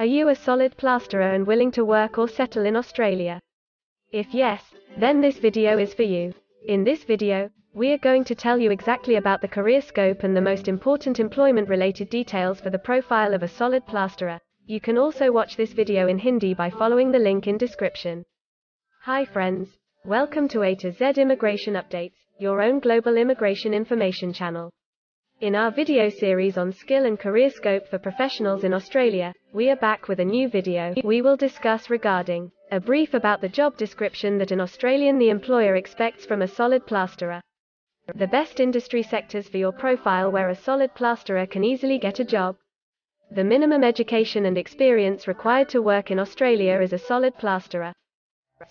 Are you a solid plasterer and willing to work or settle in Australia? If yes, then this video is for you. In this video, we are going to tell you exactly about the career scope and the most important employment-related details for the profile of a solid plasterer. You can also watch this video in Hindi by following the link in description. Hi friends, welcome to A to Z Immigration Updates, your own global immigration information channel. In our video series on skill and career scope for professionals in Australia, we are back with a new video. We will discuss regarding a brief about the job description that an Australian the employer expects from a solid plasterer. The best industry sectors for your profile where a solid plasterer can easily get a job. The minimum education and experience required to work in Australia as a solid plasterer.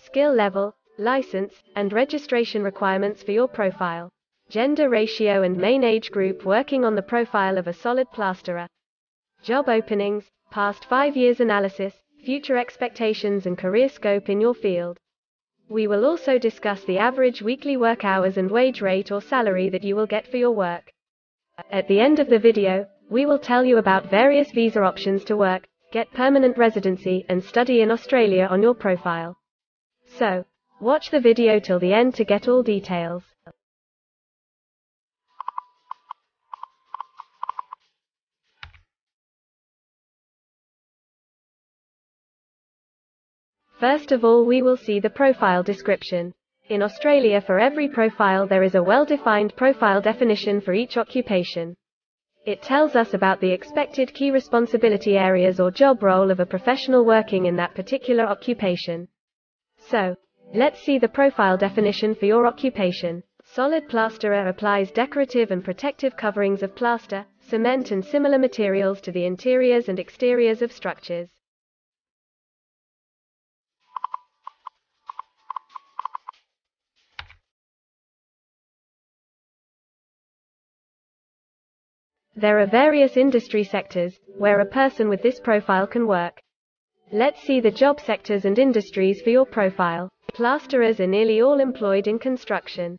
Skill level, license, and registration requirements for your profile. Gender ratio and main age group working on the profile of a solid plasterer. Job openings, past 5 years analysis, future expectations and career scope in your field. We will also discuss the average weekly work hours and wage rate or salary that you will get for your work. At the end of the video, we will tell you about various visa options to work, get permanent residency, and study in Australia on your profile. So, watch the video till the end to get all details. First of all, we will see the profile description. In Australia, for every profile there is a well-defined profile definition for each occupation. It tells us about the expected key responsibility areas or job role of a professional working in that particular occupation. So, let's see the profile definition for your occupation. Solid plasterer applies decorative and protective coverings of plaster, cement and similar materials to the interiors and exteriors of structures. There are various industry sectors where a person with this profile can work. Let's see the job sectors and industries for your profile. Plasterers are nearly all employed in construction.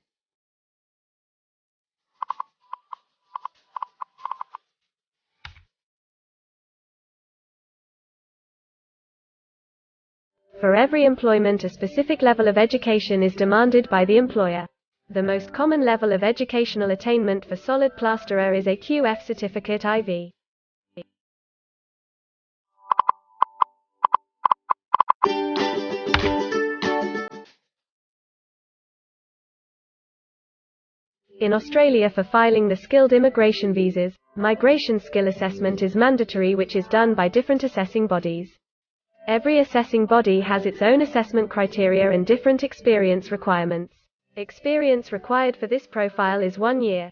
For every employment, a specific level of education is demanded by the employer. The most common level of educational attainment for solid plasterer is a QF certificate IV. In Australia, for filing the skilled immigration visas, migration skill assessment is mandatory, which is done by different assessing bodies. Every assessing body has its own assessment criteria and different experience requirements. Experience required for this profile is 1 year.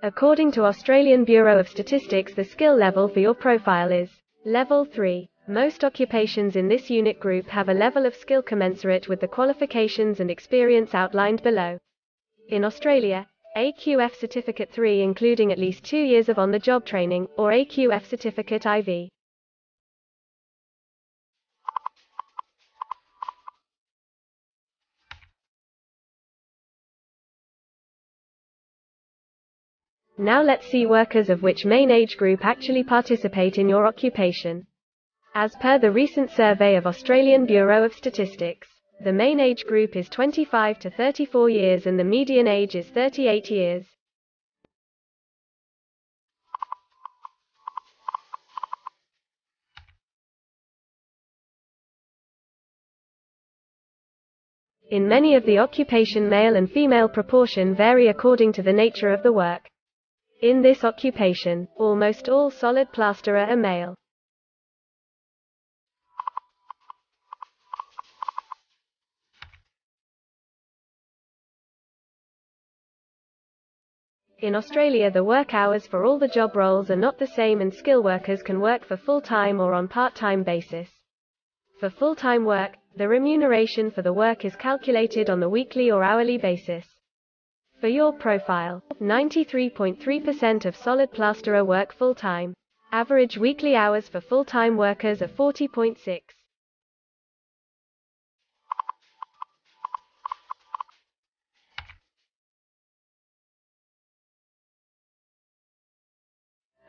According to Australian Bureau of Statistics, the skill level for your profile is Level 3. Most occupations in this unit group have a level of skill commensurate with the qualifications and experience outlined below. In Australia, AQF Certificate 3 including at least 2 years of on-the-job training, or AQF Certificate IV. Now let's see workers of which main age group actually participate in your occupation. As per the recent survey of Australian Bureau of Statistics, the main age group is 25 to 34 years and the median age is 38 years. In many of the occupation, male and female proportion vary according to the nature of the work. In this occupation, almost all solid plasterer are male. In Australia, the work hours for all the job roles are not the same and skill workers can work for full-time or on part-time basis. For full-time work, the remuneration for the work is calculated on the weekly or hourly basis. For your profile, 93.3% of solid plasterer work full-time. Average weekly hours for full-time workers are 40.6.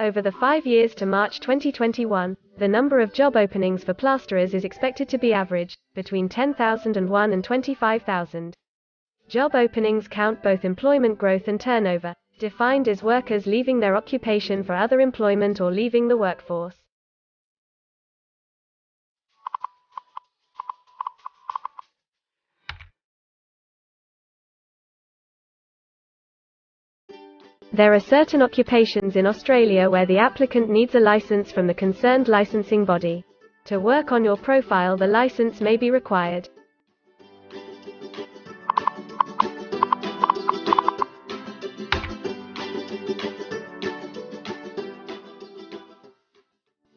Over the 5 years to March 2021, the number of job openings for plasterers is expected to be average, between 10,001 and 25,000. Job openings count both employment growth and turnover, defined as workers leaving their occupation for other employment or leaving the workforce. There are certain occupations in Australia where the applicant needs a license from the concerned licensing body. To work on your profile, the license may be required.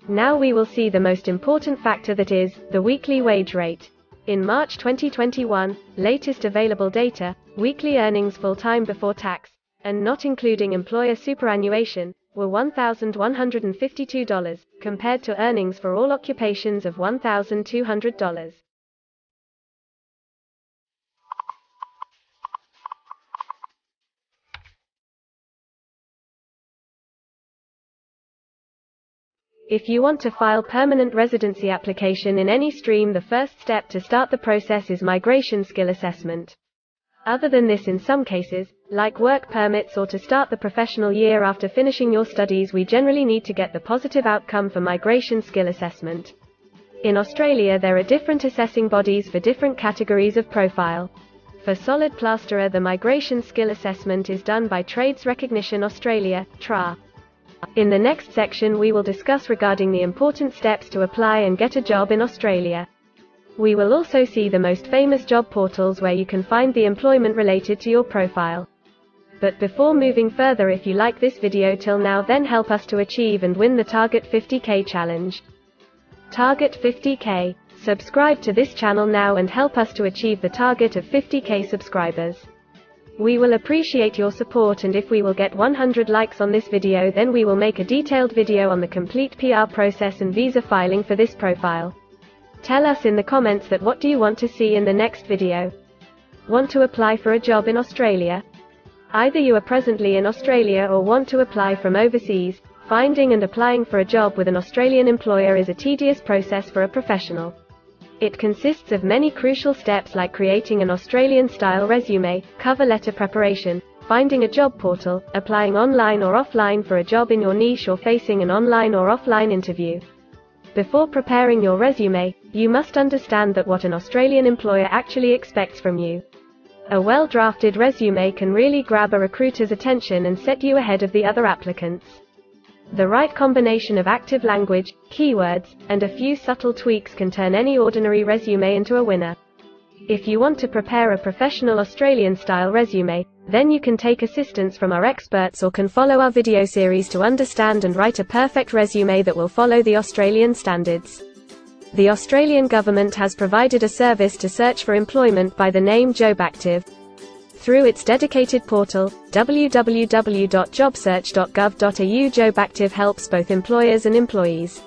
Now we will see the most important factor, that is, the weekly wage rate. In March 2021, latest available data, weekly earnings full-time before tax, and not including employer superannuation, were $1,152, compared to earnings for all occupations of $1,200. If you want to file permanent residency application in any stream, the first step to start the process is migration skill assessment. Other than this, in some cases, like work permits or to start the professional year after finishing your studies, we generally need to get the positive outcome for migration skill assessment. In Australia, there are different assessing bodies for different categories of profile. For Solid Plasterer, the migration skill assessment is done by Trades Recognition Australia, TRA. In the next section, we will discuss regarding the important steps to apply and get a job in Australia. We will also see the most famous job portals where you can find the employment related to your profile. But before moving further, if you like this video till now, then help us to achieve and win the Target 50K challenge. Target 50K. Subscribe to this channel now and help us to achieve the target of 50K subscribers. We will appreciate your support, and if we will get 100 likes on this video, then we will make a detailed video on the complete PR process and visa filing for this profile. Tell us in the comments that what do you want to see in the next video. Want to apply for a job in Australia? Either you are presently in Australia or want to apply from overseas. Finding and applying for a job with an Australian employer is a tedious process for a professional. It consists of many crucial steps like creating an Australian-style resume, cover letter preparation, finding a job portal, applying online or offline for a job in your niche, or facing an online or offline interview. Before preparing your resume, you must understand that what an Australian employer actually expects from you. A well-drafted resume can really grab a recruiter's attention and set you ahead of the other applicants. The right combination of active language, keywords, and a few subtle tweaks can turn any ordinary resume into a winner. If you want to prepare a professional Australian-style resume, then you can take assistance from our experts or can follow our video series to understand and write a perfect resume that will follow the Australian standards. The Australian government has provided a service to search for employment by the name JobActive. Through its dedicated portal, www.jobsearch.gov.au, JobActive helps both employers and employees.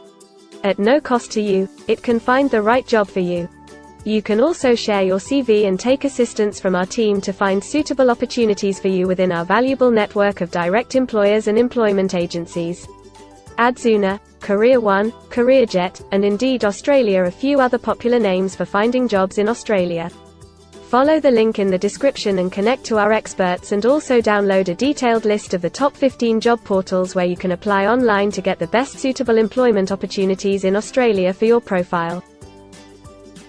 At no cost to you, it can find the right job for you. You can also share your CV and take assistance from our team to find suitable opportunities for you within our valuable network of direct employers and employment agencies. Adzuna, Career One, CareerJet, and Indeed Australia are a few other popular names for finding jobs in Australia. Follow the link in the description and connect to our experts, and also download a detailed list of the top 15 job portals where you can apply online to get the best suitable employment opportunities in Australia for your profile.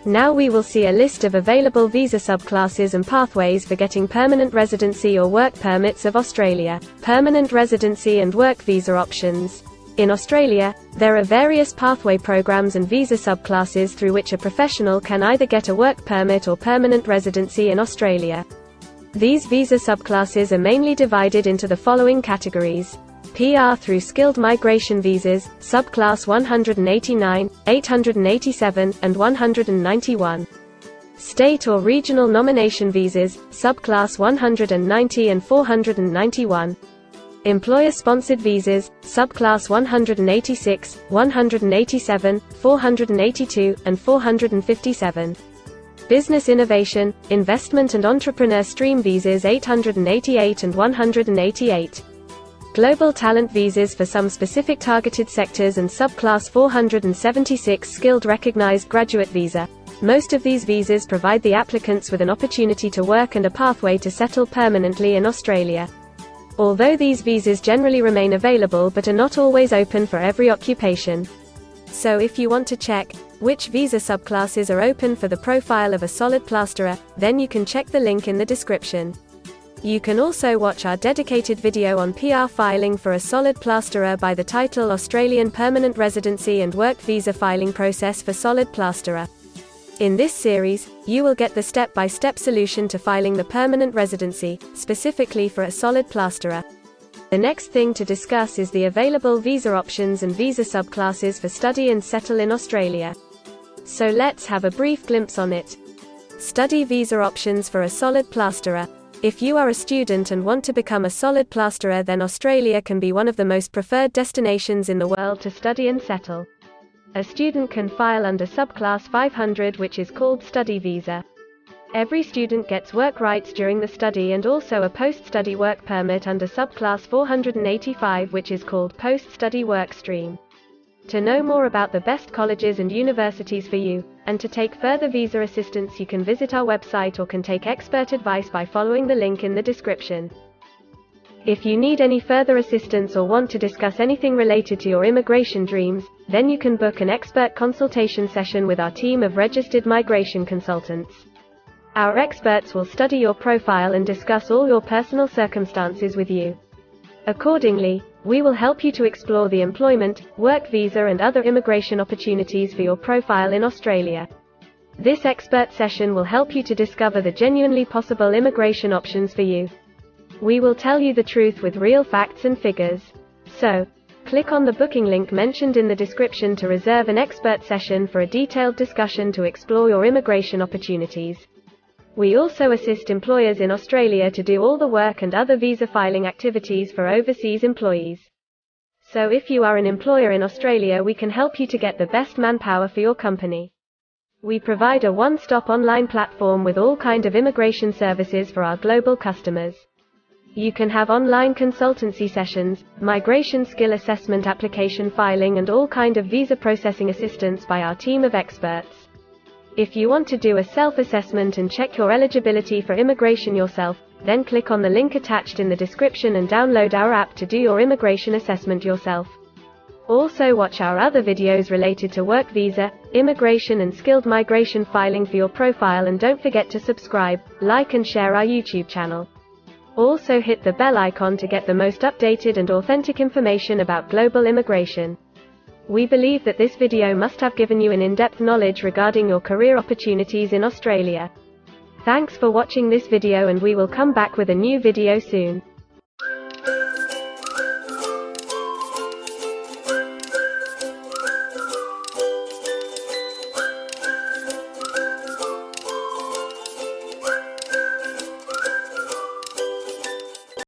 Now we will see a list of available visa subclasses and pathways for getting permanent residency or work permits of Australia. Permanent residency and work visa options. In Australia, there are various pathway programs and visa subclasses through which a professional can either get a work permit or permanent residency in Australia. These visa subclasses are mainly divided into the following categories: PR through skilled migration visas, subclass 189, 887, and 191. State or regional nomination visas, subclass 190 and 491. Employer-sponsored visas, subclass 186, 187, 482, and 457. Business innovation, investment and entrepreneur stream visas 888 and 188. Global talent visas for some specific targeted sectors and subclass 476 skilled recognized graduate visa. Most of these visas provide the applicants with an opportunity to work and a pathway to settle permanently in Australia. Although these visas generally remain available but are not always open for every occupation. So if you want to check which visa subclasses are open for the profile of a solid plasterer, then you can check the link in the description. You can also watch our dedicated video on PR filing for a solid plasterer by the title Australian Permanent Residency and Work Visa Filing Process for Solid Plasterer. In this series, you will get the step-by-step solution to filing the permanent residency, specifically for a solid plasterer. The next thing to discuss is the available visa options and visa subclasses for study and settle in Australia. So let's have a brief glimpse on it. Study visa options for a solid plasterer. If you are a student and want to become a solid plasterer, then Australia can be one of the most preferred destinations in the world to study and settle. A student can file under subclass 500, which is called study visa. Every student gets work rights during the study and also a post-study work permit under subclass 485, which is called post-study work stream. To know more about the best colleges and universities for you, and to take further visa assistance, you can visit our website or can take expert advice by following the link in the description. If you need any further assistance or want to discuss anything related to your immigration dreams, then you can book an expert consultation session with our team of registered migration consultants. Our experts will study your profile and discuss all your personal circumstances with you. Accordingly, we will help you to explore the employment, work visa and other immigration opportunities for your profile in Australia. This expert session will help you to discover the genuinely possible immigration options for you. We will tell you the truth with real facts and figures. So, click on the booking link mentioned in the description to reserve an expert session for a detailed discussion to explore your immigration opportunities. We also assist employers in Australia to do all the work and other visa filing activities for overseas employees. So if you are an employer in Australia, we can help you to get the best manpower for your company. We provide a one-stop online platform with all kinds of immigration services for our global customers. You can have online consultancy sessions, migration skill assessment, application filing and all kind of visa processing assistance by our team of experts. If you want to do a self-assessment and check your eligibility for immigration yourself, then click on the link attached in the description and download our app to do your immigration assessment yourself. Also watch our other videos related to work visa, immigration and skilled migration filing for your profile, and don't forget to subscribe, like and share our YouTube channel. Also hit the bell icon to get the most updated and authentic information about global immigration. We believe that this video must have given you an in-depth knowledge regarding your career opportunities in Australia. Thanks for watching this video, and we will come back with a new video soon.